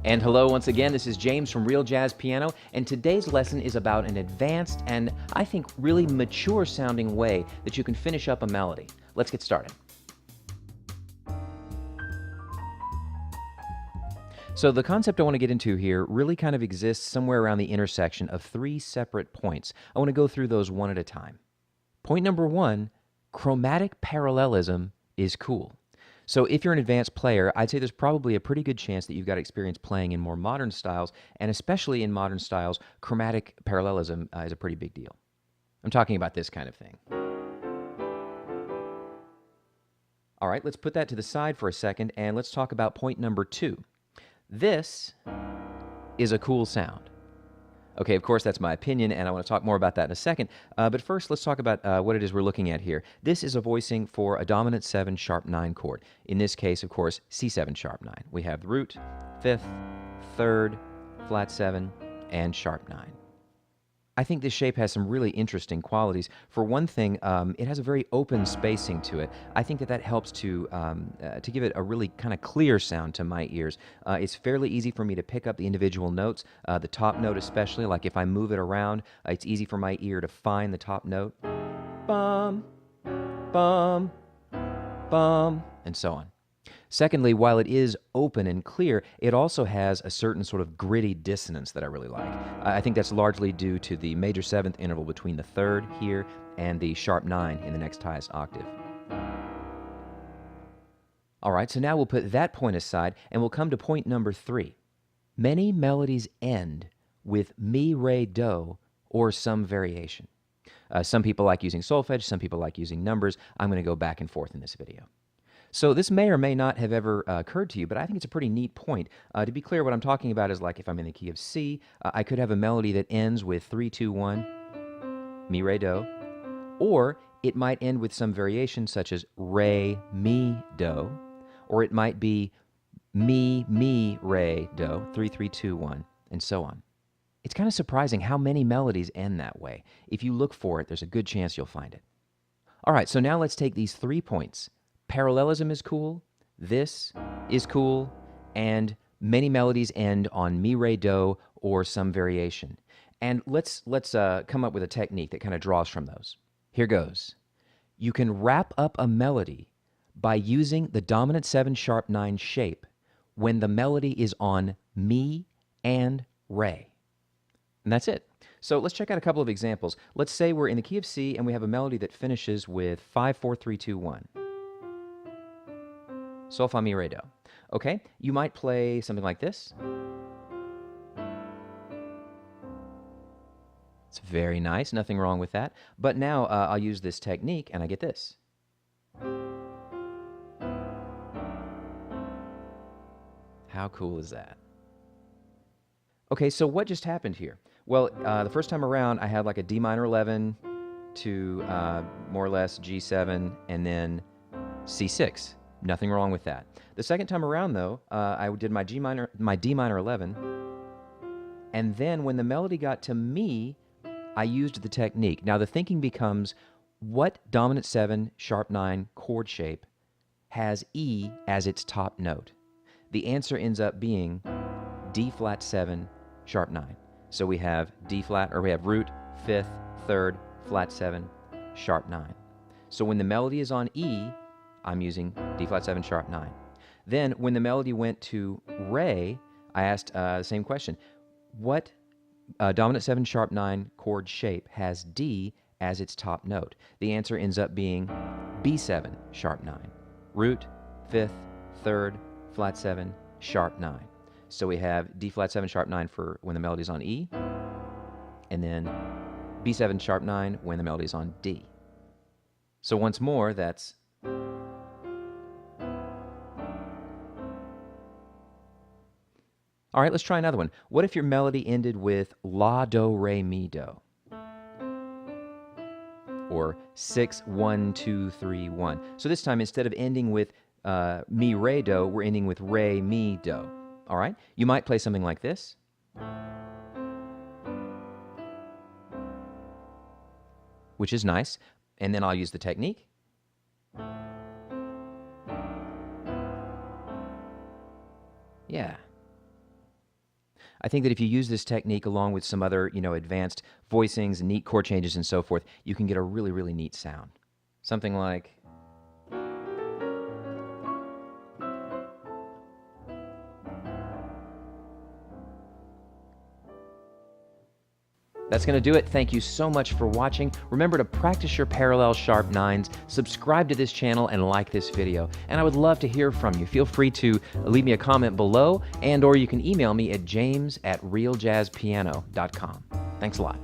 And hello once again, this is James from RealJazzPiano, and today's lesson is about an advanced and I think really mature sounding way that you can finish up a melody. Let's get started. So the concept I want to get into here really kind of exists somewhere around the intersection of three separate points. I want to go through those one at a time. Point number one, chromatic parallelism is cool. So if you're an advanced player, I'd say there's probably a pretty good chance that you've got experience playing in more modern styles, and especially in modern styles, chromatic parallelism is a pretty big deal. I'm talking about this kind of thing. All right, let's put that to the side for a second, and let's talk about point number two. This is a cool sound. Okay, of course, that's my opinion, and I want to talk more about that in a second. But first, let's talk about what it is we're looking at here. This is a voicing for a dominant 7 sharp 9 chord. In this case, of course, C7 sharp 9. We have the root, 5th, 3rd, flat 7, and sharp 9. I think this shape has some really interesting qualities. For one thing, it has a very open spacing to it. I think that helps to give it a really kind of clear sound to my ears. It's fairly easy for me to pick up the individual notes, the top note especially. Like if I move it around, it's easy for my ear to find the top note. Bum, bum, bum, and so on. Secondly, while it is open and clear, it also has a certain sort of gritty dissonance that I really like. I think that's largely due to the major 7th interval between the 3rd here and the sharp 9 in the next highest octave. All right, so now we'll put that point aside and we'll come to point number 3. Many melodies end with mi, re, do, or some variation. Some people like using solfege, some people like using numbers. I'm going to go back and forth in this video. So this may or may not have ever occurred to you, but I think it's a pretty neat point. To be clear, what I'm talking about is like if I'm in the key of C, I could have a melody that ends with 3, 2, 1, mi, re, do, or it might end with some variation such as re, mi, do, or it might be mi, re, do, 3, 3, 2, 1, and so on. It's kind of surprising how many melodies end that way. If you look for it, there's a good chance you'll find it. All right, so now let's take these 3 points. Parallelism is cool, this is cool, and many melodies end on mi, re, do, or some variation. And let's come up with a technique that kind of draws from those. Here goes. You can wrap up a melody by using the dominant 7 sharp 9 shape when the melody is on mi and re. And that's it. So let's check out a couple of examples. Let's say we're in the key of C and we have a melody that finishes with 5, 4, 3, 2, 1. Sol, fa, mi, re, do. Okay, you might play something like this. It's very nice, nothing wrong with that. But now I'll use this technique and I get this. How cool is that? Okay, so what just happened here? Well, the first time around I had like a D minor 11 to more or less G7 and then C6. Nothing wrong with that. The second time around, though, I did my D minor 11, and then when the melody got to mi, I used the technique. Now the thinking becomes, what dominant 7 sharp 9 chord shape has E as its top note? The answer ends up being D flat 7 sharp 9. So we have D flat, or we have root, 5th, 3rd, flat 7, sharp 9. So when the melody is on E, I'm using D flat 7 sharp 9. Then when the melody went to re, I asked the same question. What dominant 7 sharp 9 chord shape has D as its top note? The answer ends up being B7 sharp 9. Root, 5th, 3rd, flat 7, sharp 9. So we have D flat 7 sharp 9 for when the melody's on E, and then B7 sharp 9 when the melody's on D. So once more, that's all right, let's try another one. What if your melody ended with la, do, re, mi, do? Or 6, 1, 2, 3, 1. So this time, instead of ending with mi, re, do, we're ending with re, mi, do. All right? You might play something like this. Which is nice. And then I'll use the technique. Yeah. I think that if you use this technique along with some other, advanced voicings, neat chord changes, and so forth, you can get a really, really neat sound. Something like... That's going to do it. Thank you so much for watching. Remember to practice your parallel sharp nines, subscribe to this channel, and like this video. And I would love to hear from you. Feel free to leave me a comment below, or you can email me at james@realjazzpiano.com. Thanks a lot.